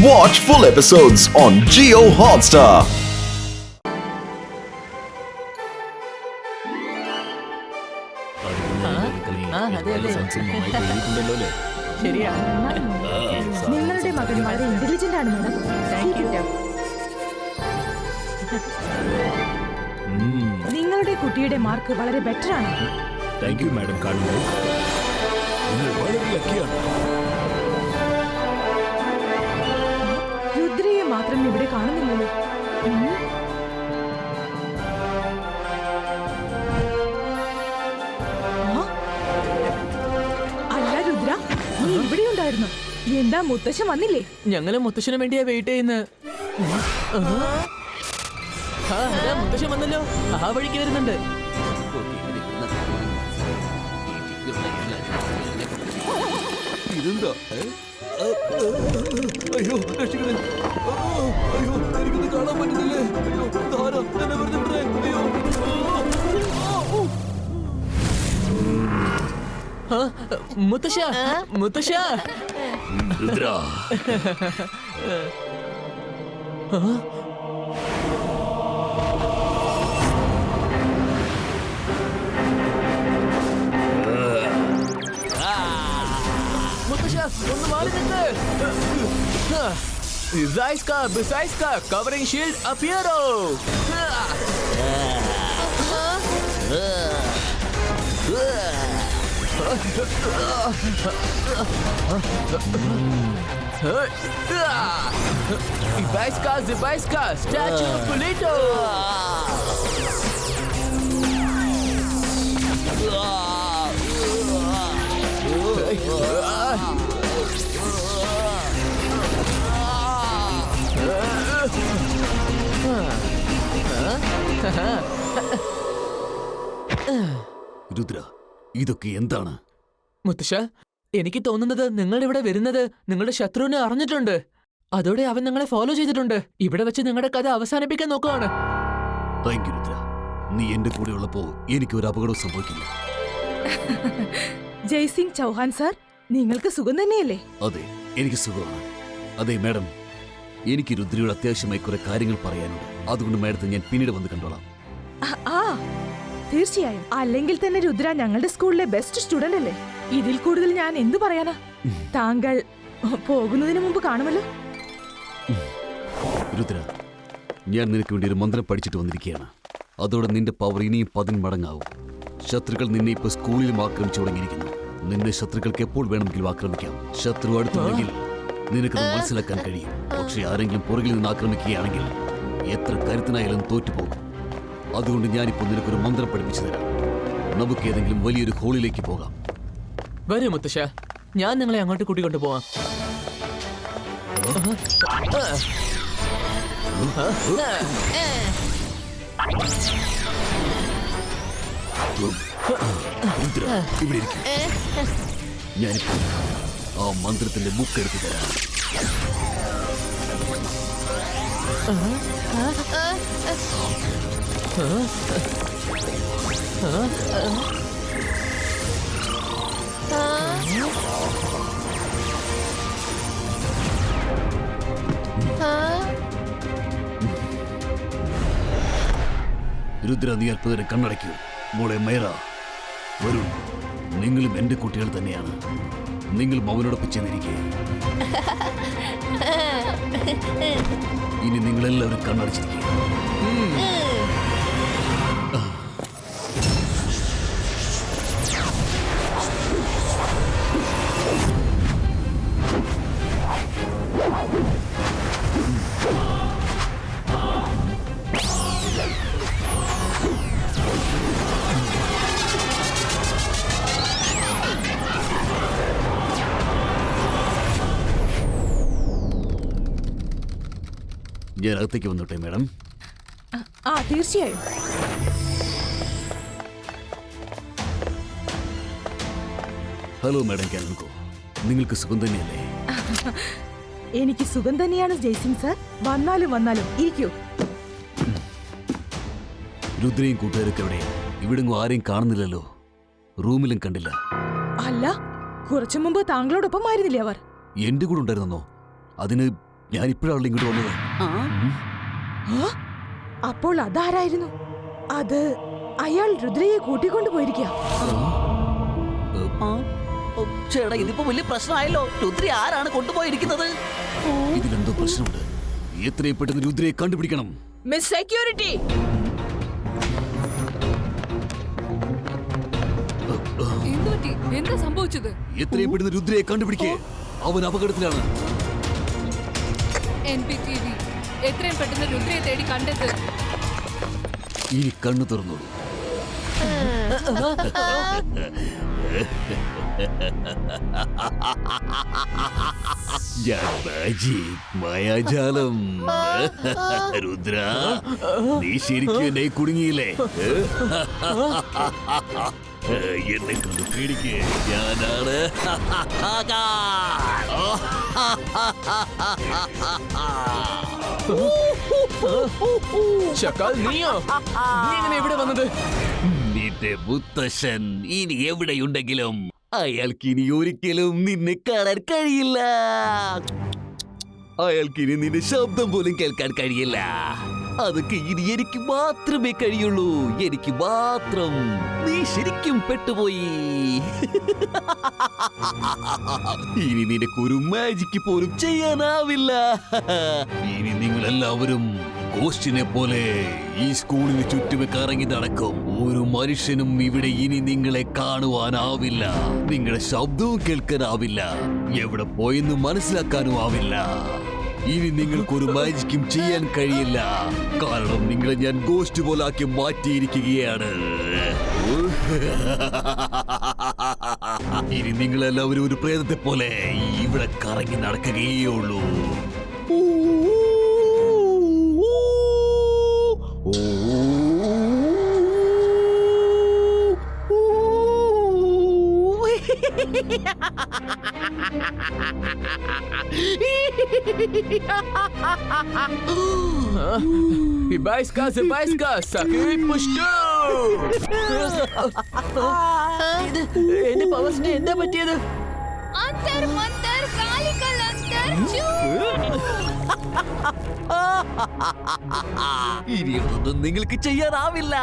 Watch full episodes on Jio Hotstar. നിങ്ങളുടെ മകൻ വളരെ ഇന്റലിജന്റ് ആണ് മാഡം. നിങ്ങളുടെ കുട്ടിയുടെ മാർക്ക് വളരെ ബെറ്റർ ആണ്. Thank you madam. കാണുമ്പോൾ നിങ്ങൾ വളരെ ലക്കിയാണ്. രുദ്രയെ മാത്രം ഇവിടെ കാണുന്നില്ലല്ലോ. അല്ല രുദ്ര, നീ ഇവിടെ ഉണ്ടായിരുന്നു. എന്താ മുത്തശ്ശൻ വന്നില്ലേ? ഞങ്ങള് മുത്തശ്ശന് വേണ്ടിയാ വെയിറ്റ് ചെയ്യുന്നത്. മുത്തശ്ശൻ വന്നല്ലോ, ആ വഴിക്ക് വരുന്നുണ്ട്. ഇതെന്താ? അയ്യോ രക്ഷിക്കണേ. അയ്യോ എനിക്കൊന്നും കാണാൻ പറ്റുന്നില്ലേ. അയ്യോ ധാരാ എന്നെ വെറുതെ വിടണേ. അയ്യോ മുത്തശ്ശ മുത്തശ്ശ. രുദ്ര ഒന്ന് മാറി നിൽക്ക്. Zaiska, covering shield appearo. Zibaiska, statue of Polito. Rudra ഇതൊക്കെ എന്താണ്? മുത്തശ്ശ, എനിക്ക് തോന്നുന്നത് നിങ്ങളിവിടെ വരുന്നത് നിങ്ങളുടെ ശത്രുവിനെ അറിഞ്ഞിട്ടുണ്ട്. അതോടെ അവൻ നിങ്ങളെ ഫോളോ ചെയ്തിട്ടുണ്ട്. ഇവിടെ വെച്ച് നിങ്ങളുടെ കഥ അവസാനിപ്പിക്കാൻ നോക്കുകയാണ്. Thank you Rudra. നീ എന്റെ കൂടെ ഉള്ളപ്പോ എനിക്ക് ഒരു അപകടവും സംഭവിക്കില്ല. ജയ്സിംഗ് ചൗഹാൻ സാർ, നിങ്ങൾക്ക് സുഖം തന്നെയല്ലേ? അതെ, എനിക്ക് സുഖമാണ്. അതെ മാഡം, എനിക്ക് രുദ്രയോട് അത്യാവശ്യമായി കുറെ കാര്യങ്ങൾ പറയാനുണ്ട്. അതുകൊണ്ട് മാഡത്തെ ഞാൻ പിന്നീട് വന്ന് കണ്ടോളാം. ആ തീർച്ചയായും. അല്ലെങ്കിൽ തന്നെ രുദ്ര ഞങ്ങളുടെ സ്കൂളിലെ ബെസ്റ്റ് സ്റ്റുഡന്റ് അല്ലേ? ഇതിൽ കൂടുതൽ ഞാൻ എന്തു പറയാനാ? താങ്കൾ പോകുന്നതിന് മുമ്പ് കാണുമല്ലോ. രുദ്ര, ഞാൻ നിനക്ക് വേണ്ടി ഒരു മന്ത്രം പഠിച്ചിട്ട് വന്നിരിക്കുകയാണ്. അതോടെ നിന്റെ പവർ ഇനിയും 10 മടങ്ങാവും. ശത്രുക്കൾ നിന്നെ ഇപ്പൊ സ്കൂളിലും ആക്രമിച്ചു തുടങ്ങിയിരിക്കുന്നു. നിന്റെ ശത്രുക്കൾക്ക് എപ്പോൾ വേണമെങ്കിലും ആക്രമിക്കാം. ശത്രു അടുത്തുണ്ടെങ്കിൽ നിനക്കത് മനസ്സിലാക്കാൻ കഴിയും. പക്ഷെ ആരെങ്കിലും പുറകിൽ നിന്ന് ആക്രമിക്കുകയാണെങ്കിൽ എത്ര കരുത്തനായാലും തോറ്റുപോകും. അതുകൊണ്ട് ഞാനിപ്പോൾ നിനക്കൊരു മന്ത്രം പഠിപ്പിച്ചു തരാം. നമുക്ക് ഏതെങ്കിലും വലിയൊരു ഹോളിലേക്ക് പോകാം. വരൂ മുത്തശ്ശ, ഞാൻ നിങ്ങളെ അങ്ങോട്ട് കൂട്ടിക്കൊണ്ടു പോവാം. ഇവിടെ ഇരിക്കും. ഞാനിപ്പോൾ ആ മന്ത്രത്തിന്റെ ബുക്ക് എടുത്തു തരാം. രുദ്ര, നീ അല്പനേരം കണ്ണടയ്ക്കൂ. മോളെ മൈറ, വരൂ. നിങ്ങളും എന്റെ കുട്ടികൾ തന്നെയാണ്. നിങ്ങളും അവനോടൊപ്പം ചെന്നിരിക്കുക. ഇനി നിങ്ങളെല്ലാവരും കണ്ണടച്ചിരിക്കുക. ഞാൻ അകത്തേക്ക് വന്നോട്ടെ മാഡം? തീർച്ചയായും. ഹലോ മാഡം കാനൻകോ, നിങ്ങൾക്ക് സുഖം തന്നെയല്ലേ? എനിക്ക് സുഖം തന്നെയാണ് ജയ്സിംഗ് സാർ. വന്നാലും ഇരിക്കൂ. രുദ്രയും കൂട്ടുകാരൊക്കെ എവിടെ? ഇവിടെങ്ങും ആരെയും കാണുന്നില്ലല്ലോ. റൂമിലും കണ്ടില്ല. അല്ല, കുറച്ചു മുമ്പ് താങ്കളോടൊപ്പം ആയിരുന്നില്ലേ അവർ? എന്റെ കൂടെ ഉണ്ടായിരുന്നോ? അതിന് ഞാൻ ഇപ്പോഴാണല്ലോ ഇങ്ങോട്ട് വന്നത്. ആ? അപ്പോൾ അതാരായിരുന്നു? അത് അയാൾ രുദ്രയെ കൂട്ടിക്കൊണ്ടു പോയിരിക്കുക. ചേട്ടാ ഇതിപ്പോ വലിയ പ്രശ്നമായല്ലോ. രുദ്ര ആരാണ് കൊണ്ടുപോയിരിക്കുന്നത്? ഇതിലെന്തോ പ്രശ്നമുണ്ട്. എത്രയും പെട്ടെന്ന് രുദ്രയെ കണ്ടുപിടിക്കണം. മിസ് സെക്യൂരിറ്റി, എന്താ സംഭവിച്ചത്? എത്രയും പെട്ടെന്ന് രുദ്രയെ കണ്ടുപിടിക്കേ. അവൻ അപകടത്തിലാണ്. NPTV എത്രയും പെട്ടെന്ന് രുദ്രയെ തേടി കണ്ടെത്ത്. ഇനി കണ്ണു തുറന്നോളൂ. മായാജാലം. രുദ്ര, നീ ശരിക്കും എന്നെ കുടുങ്ങിയില്ലേ? എന്നെ കൊണ്ട് പേടിക്കേ. ഞാനാണ് ശകാൽ, നീയോ? നീ എങ്ങനെ ഇവിടെ വന്നത്? നിന്റെ മുത്തശ്ശൻ ഇനി എവിടെയുണ്ടെങ്കിലും അയാൾക്ക് ഇനി ഒരിക്കലും നിന്നെ കാണാൻ കഴിയില്ല. അയാൾക്ക് ഇനി നിന്റെ ശബ്ദം പോലും കേൾക്കാൻ കഴിയില്ല. അതൊക്കെ ഇനി എനിക്ക് മാത്രമേ കഴിയുള്ളൂ. എനിക്ക് മാത്രം. നീ ശരിക്കും പെട്ടുപോയി. ഇനി നിനക്കൊരു മാജിക്ക് പോലും ചെയ്യാനാവില്ല. ഇനി നിങ്ങളെല്ലാവരും ഗോസ്റ്റിനെ പോലെ ഈ സ്കൂളിന് ചുറ്റുമേ കറങ്ങി നടക്കും. ഒരു മനുഷ്യനും ഇവിടെ ഇനി നിങ്ങളെ കാണുവാനാവില്ല. നിങ്ങളുടെ ശബ്ദവും കേൾക്കാനാവില്ല. എവിടെ പോയെന്ന് മനസ്സിലാക്കാനും ആവില്ല. ഇനി നിങ്ങൾക്കൊരു മാജിക്കും ചെയ്യാൻ കഴിയില്ല. കാരണം നിങ്ങളെ ഞാൻ ഗോസ്റ്റ് പോലാക്കി മാറ്റിയിരിക്കുകയാണ്. ഇനി നിങ്ങളെല്ലാവരും ഒരു പ്രേതത്തെ പോലെ ഇവിടെ കറങ്ങി നടക്കുകയേ ഉള്ളൂ. Hibaiska, Sakui Pushtu. ഇത് എന്റെ പവേഴ്സിന് എന്താ പറ്റിയത്? അന്തർ മന്തർ കാലിക്കൽ അന്തർ ചൂ. ഇനിയൊന്നും നിങ്ങൾക്ക് ചെയ്യാനാവില്ല.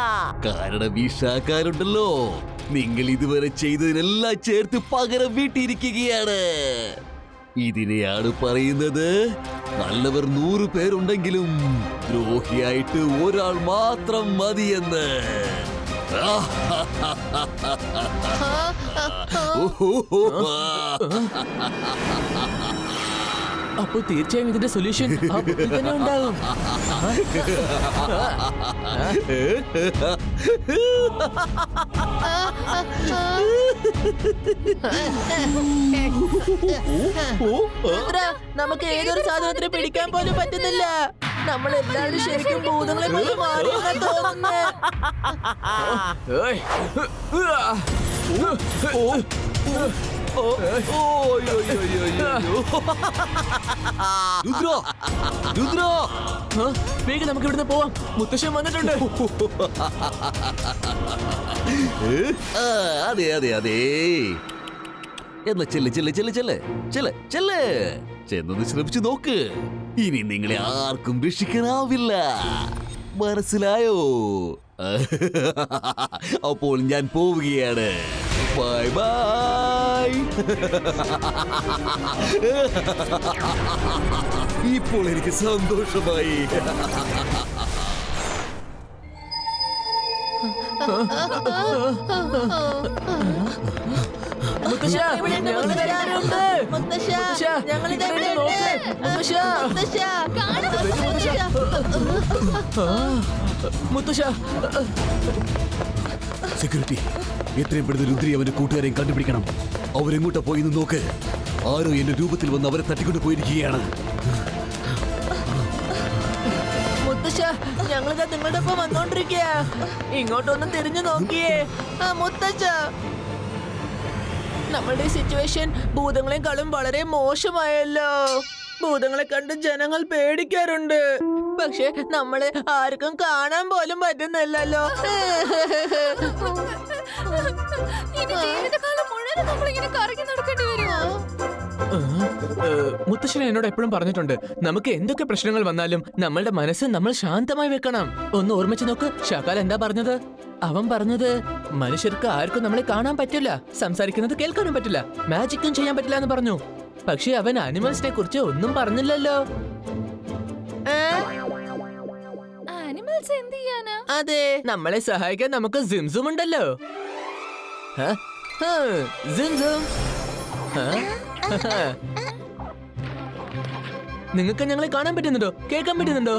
കാരണം ഈ ഷാക്കാരുണ്ടല്ലോ, നിങ്ങൾ ഇതുവരെ ചെയ്തതിനെല്ലാം ചേർത്ത് പകരം വീട്ടിയിരിക്കുകയാണ്. ഇതിനെയാണ് പറയുന്നത് നല്ലവർ 100 പേരുണ്ടെങ്കിലും ദ്രോഹിയായിട്ട് ഒരാൾ മാത്രം മതിയെന്ന്. അപ്പൊ തീർച്ചയായും ഇതിന്റെ സൊല്യൂഷൻ ആ ബുക്കിൽ തന്നെ ഉണ്ടാകും. നമുക്ക് ഏതൊരു സാധനത്തിന് പിടിക്കാൻ പോലും പറ്റുന്നില്ല. നമ്മൾ എല്ലാവരും ശരിക്കും ഭൂതങ്ങളെ പോലെ മാറിയെന്നാ തോന്നുന്നേ. ഏയ്. രുദ്ര, രുദ്ര, വേഗം നമുക്ക് ഇവിടുന്ന് പോവാം. മുത്തശ്ശൻ വന്നിട്ടുണ്ട്. അതെ അതെ അതെ. എന്നാ ചെന്നൊന്ന് ശ്രമിച്ചു നോക്ക്. ഇനി നിങ്ങളെ ആർക്കും രക്ഷിക്കാനാവില്ല. മനസ്സിലായോ? അപ്പോൾ ഞാൻ പോവുകയാണ്. Bye bye. ഇപ്പോൾ എനിക്ക് സന്തോഷമായി. മുത്തശ്ശ, ഞങ്ങൾ വരാറുണ്ട്. മുത്തശ്ശ, ഞങ്ങൾ ഇവിടെ നോക്ക്. മുത്തശ്ശ, മുത്തശ്ശ. സെക്യൂരിറ്റി, എത്രയും പെടുന്ന രുദ്രി അവന്റെ കൂട്ടുകാരെയും കണ്ടുപിടിക്കണം. അവരെങ്ങോട്ടാ പോയിന്ന് നോക്ക്. ആരോ എന്റെ രൂപത്തിൽ വന്ന് അവരെ തട്ടിക്കൊണ്ട് പോയിരിക്കുകയാണ്. മുത്തശ്ശ, ഞങ്ങളിതാ നിങ്ങളുടെ ഒപ്പം വന്നോണ്ടിരിക്കുക. ഇങ്ങോട്ടൊന്ന് തിരിഞ്ഞു നോക്കിയേ. മുത്തശ്ശ, നമ്മളുടെ സിറ്റുവേഷൻ ഭൂതങ്ങളെക്കാളും വളരെ മോശമായല്ലോ. ഭൂതങ്ങളെ കണ്ട് ജനങ്ങൾ പേടിക്കാറുണ്ട്. പക്ഷെ നമ്മളെ ആർക്കും കാണാൻ പോലും പറ്റുന്നില്ലല്ലോ. ഇനി ജീവിതകാലം മുഴുവൻ നമ്മളിങ്ങനെ കറങ്ങി നടക്കേണ്ടി വരുമോ? മുത്തശ്ശൻ എന്നോട് എപ്പോഴും പറഞ്ഞിട്ടുണ്ട്, നമുക്ക് എന്തൊക്കെ പ്രശ്നങ്ങൾ വന്നാലും നമ്മളുടെ മനസ്സ് നമ്മൾ ശാന്തമായി വെക്കണം. ഒന്ന് ഓർമ്മിച്ച് നോക്ക്, ഷാക്കാൽ എന്താ പറഞ്ഞത്? അവൻ പറഞ്ഞത് മനുഷ്യർക്ക് ആർക്കും നമ്മളെ കാണാൻ പറ്റില്ല, സംസാരിക്കുന്നത് കേൾക്കാനും പറ്റില്ല, മാജിക്കും ചെയ്യാൻ പറ്റില്ല എന്ന് പറഞ്ഞു. പക്ഷെ അവൻ ആനിമൽസിനെ കുറിച്ച് ഒന്നും പറഞ്ഞില്ലല്ലോ. ആനിമൽസ് എന്ത് ചെയ്യാനാ? അതെ, നമ്മളെ സഹായിക്കാൻ നമുക്ക് സിംസും ഉണ്ടല്ലോ. ഹ? ഹ, സിംസും. ഹ? നിങ്ങൾക്ക് ഞങ്ങളെ കാണാൻ പറ്റുന്നുണ്ടോ, കേൾക്കാൻ പറ്റുന്നുണ്ടോ?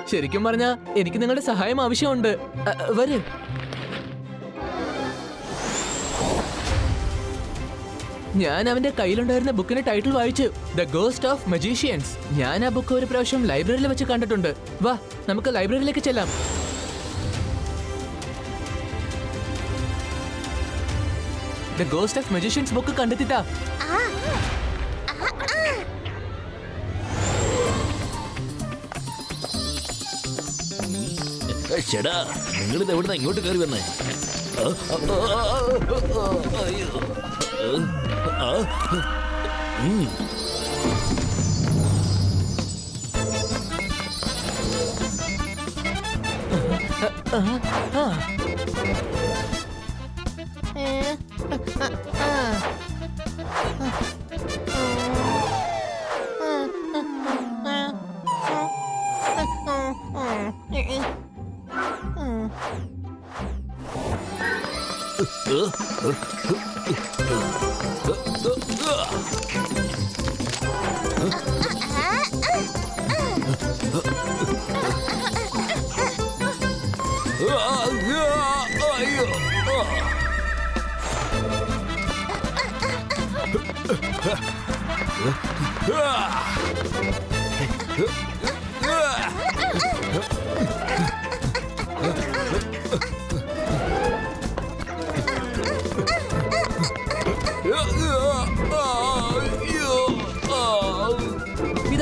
ശരിക്കും പറഞ്ഞാ എനിക്ക് നിങ്ങളുടെ സഹായം ആവശ്യമുണ്ട്. വരൂ. ഞാൻ അവന്റെ കയ്യിലുണ്ടായിരുന്ന ബുക്കിന്റെ ടൈറ്റിൽ വായിച്ചു, ദ ഗോസ്റ്റ് ഓഫ് മജീഷ്യൻസ്. ഞാൻ ആ ബുക്ക് ഒരു പ്രാവശ്യം ലൈബ്രറിയിൽ വെച്ച് കണ്ടിട്ടുണ്ട്. വാ, നമുക്ക് ലൈബ്രറിയിലേക്ക് ചെല്ലാം. The ghost of magicians book കണ്ടെത്തിട്ടാ. ചേടാ, നിങ്ങളിത് എവിടുന്ന ഇങ്ങോട്ട് കയറി വന്നേ? അയ്യോ.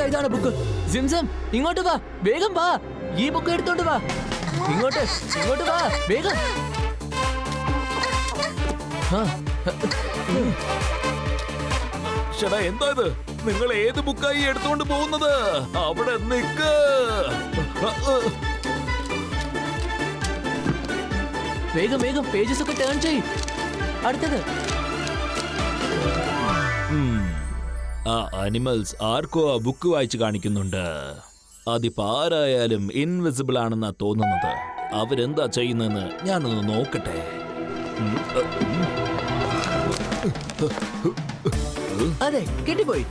ഇതാണ് ബുക്ക്. സിംസം, ഇങ്ങോട്ട് വാ, വേഗം വാ. ഈ ബുക്ക് എടുത്തോണ്ട് വാ. ഇങ്ങോട്ട് വാ, വേഗം. ചേട്ടാ, എന്താ ഇത്? നിങ്ങൾ ഏത് ബുക്കായി എടുത്തോണ്ട് പോകുന്നത്? അവിടെ നിക്ക്. വേഗം വേഗം പേജസ് ഒക്കെ ടേൺ ചെയ്. അടുത്തത്. ആ അനിമൽസ് ആർക്കോ ആ ബുക്ക് വായിച്ച് കാണിക്കുന്നുണ്ട്. അതിപ്പോ ആരായാലും ഇൻവിസിബിൾ ആണെന്നാ തോന്നുന്നത്. അവരെന്താ ചെയ്യുന്നതെന്ന് ഞാനൊന്ന് നോക്കട്ടെ. അതെ, കിട്ടിപ്പോയി.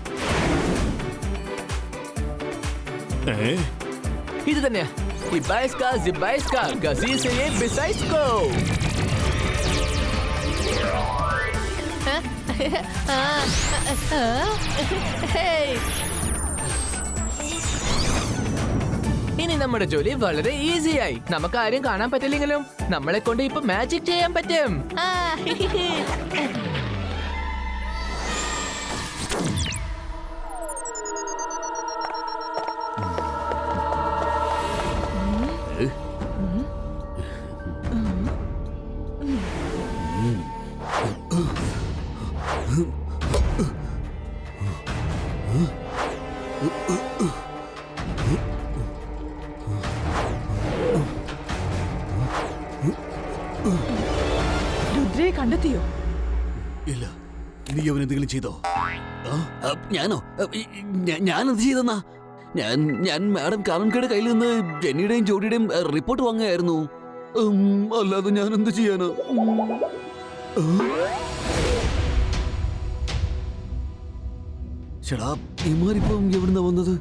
ഇത് തന്നെയാ. ഇബൈസ്ക സിബൈസ്ക ഗസീസയെ ബിസൈസ്കോ. ഇനി നമ്മുടെ ജോലി വളരെ ഈസിയായി. നമുക്ക് ആരും കാണാൻ പറ്റില്ലെങ്കിലും നമ്മളെ കൊണ്ട് ഇപ്പൊ മാജിക് ചെയ്യാൻ പറ്റും. രുദ്രയെ കണ്ടെത്തിയോ? ഇല്ല. നീ അവനെന്തെങ്കിലും ചെയ്തോ? ഞാനോ? ഞാനെന്ത് ചെയ്തെന്നാ? ഞാൻ മാഡം കാരൻകയുടെ കയ്യിൽ നിന്ന് ജെന്നിയുടെയും ജോഡിയുടെയും റിപ്പോർട്ട് വാങ്ങുകയായിരുന്നു. അല്ലാതെ ഞാൻ എന്ത് ചെയ്യാനോ? ചേടാ, ഇമാരിപ്പം എവിടുന്നാ വന്നത്?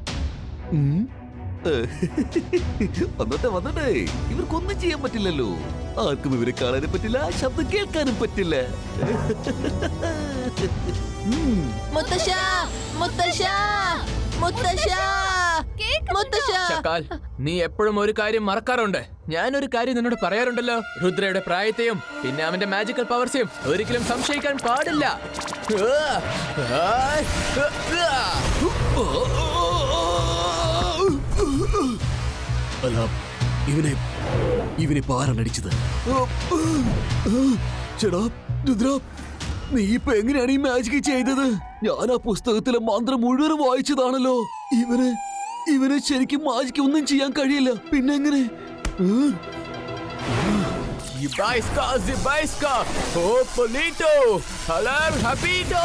വന്നട്ടെ. ഇവർക്കൊന്നും ചെയ്യാൻ പറ്റില്ലല്ലോ. ആർക്കും ഇവരെ കാണാനും പറ്റില്ല, ശബ്ദം കേൾക്കാനും പറ്റില്ല. ഷക്കാൽ, നീ എപ്പോഴും ഒരു കാര്യം മറക്കാറുണ്ട്. ഞാനൊരു കാര്യം നിന്നോട് പറയാറുണ്ടല്ലോ. രുദ്രയുടെ പ്രായത്തെയും പിന്നെ അവന്റെ മാജിക്കൽ പവർസെയും ഒരിക്കലും സംശയിക്കാൻ പാടില്ല. അല്ല, ഇവനെ ആരാണ് അടിച്ചത്? ചേടാ രുദ്ര, നീ ഇപ്പൊ എങ്ങനെയാണ് ഈ മാജിക് ചെയ്തത്? ഞാൻ ആ പുസ്തകത്തിലെ മന്ത്രം മുഴുവൻ വായിച്ചതാണല്ലോ. ഇവന് ശരിക്കും മാജിക് ഒന്നും ചെയ്യാൻ കഴിയില്ല. പിന്നെ എങ്ങനെ? Zibaiska, oh Polito, Alarm Habito.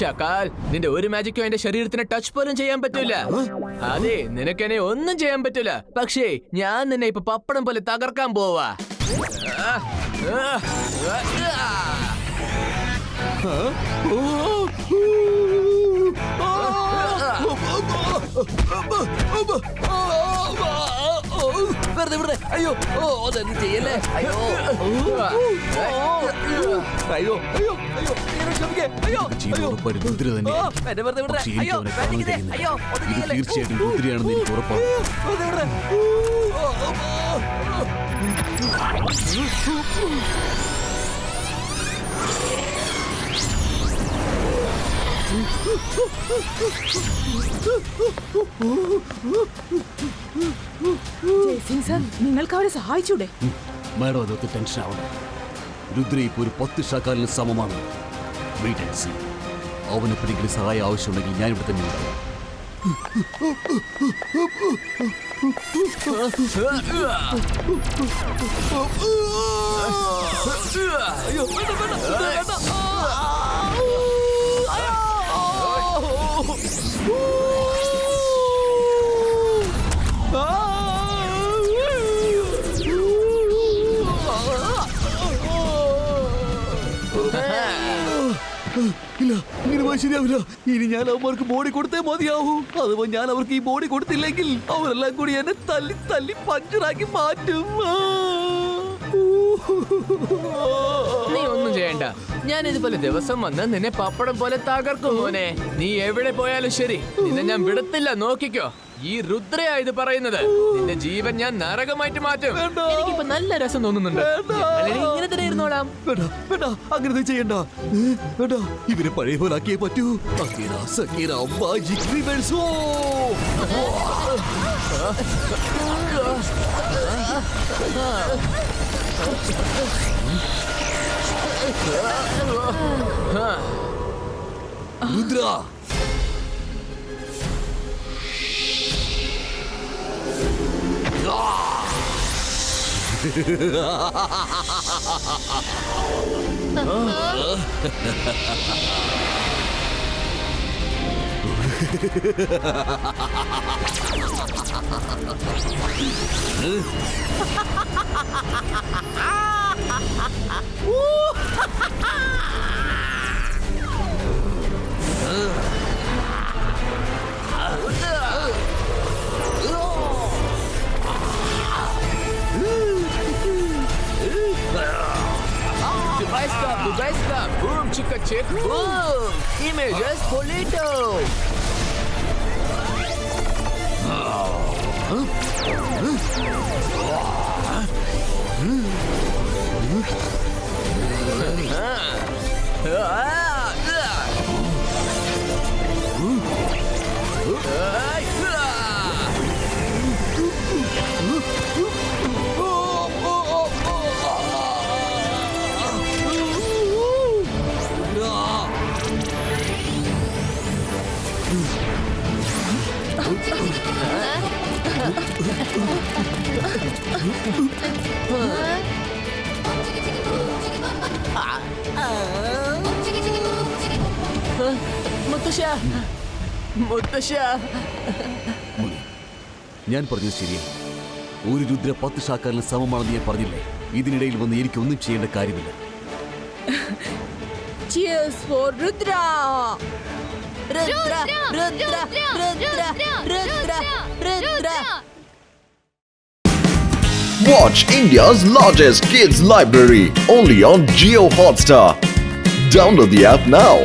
ഷക്കാൽ, നിന്റെ ഒരു മാജിക്കും എന്റെ ശരീരത്തിന് ടച്ച് പോലും ചെയ്യാൻ പറ്റൂല. അതെ, നിനക്കെന്നെ ഒന്നും ചെയ്യാൻ പറ്റൂല. പക്ഷേ ഞാൻ നിന്നെ ഇപ്പൊ പപ്പടം പോലെ തകർക്കാൻ പോവാ. വെറുതെ അയ്യോ, അതൊന്നും ചെയ്യല്ലേ. അയ്യോ അയ്യോ അയ്യോ അയ്യോ, രുദ്ര തന്നെ. പക്ഷേ എനിക്ക് അവനെ കാണാൻ കഴിയുന്നില്ല. ഇത് തീർച്ചയായിട്ടും രുദ്രയാണെന്ന് എനിക്ക് ഉറപ്പാണ്. ജയ്സിംഗ് സർ, നിങ്ങൾക്ക് അവരെ സഹായിച്ചൂടെ? മാഡം, അതൊക്കെ ടെൻഷൻ ആവണം. രുദ്ര ഇപ്പോൾ ഒരു 10 ഷാക്കാലിന് സമമാണ്. അവന് എപ്പോഴെങ്കിലും സഹായം ആവശ്യമുണ്ടെങ്കിൽ ഞാൻ ഇവിടെ തന്നെ ഉണ്ടാവും. ഇല്ല, ഇങ്ങനെ പോയി ശരിയാവില്ല. ഇനി ഞാൻ അവർക്ക് ബോഡി കൊടുത്തേ മതിയാവൂ. അതുപോലെ ഞാൻ അവർക്ക് ഈ ബോഡി കൊടുത്തില്ലെങ്കിൽ അവരെല്ലാം കൂടി എന്നെ തല്ലി തല്ലി പഞ്ചറാക്കി മാറ്റും. നീ ഒന്നും ചെയ്യണ്ട. ഞാൻ ഇതുപോലെ ദിവസം വന്ന് നിന്നെ പപ്പടം പോലെ തകർക്കും മോനെ. നീ എവിടെ പോയാലും ശരി, നിന്നെ ഞാൻ വിടത്തില്ല. നോക്കിക്കോ, ഈ രുദ്രയാ ഇത് പറയുന്നത്. നിന്റെ ജീവൻ ഞാൻ നരകമായിട്ട് മാറ്റും. എനിക്കിപ്പോ നല്ല രസം തോന്നുന്നുണ്ട്. ഇങ്ങനെ തന്നെ ഇരുന്നോളാം. വേണ്ട, അങ്ങനെ ചെയ്യണ്ട. വേണ്ട, ഇവരെ പഴയ പോലെ ആക്കിയേ പറ്റൂ. Rudra, Zibaiska, boom, chica chick, boom. Images Polito. മുത്തശ്ശ, ഞാൻ പറഞ്ഞത് ശരിയാ. ഒരു രുദ്ര 10 ഷാക്കാലിന് സമമാണെന്ന് ഞാൻ പറഞ്ഞില്ലേ? ഇതിനിടയിൽ വന്ന് എനിക്കൊന്നും ചെയ്യേണ്ട കാര്യമില്ല. Cheers for Rudra! Rudra, Rudra, Rudra, Rudra, Rudra. Watch India's largest kids library only on Jio Hotstar. Download the app now.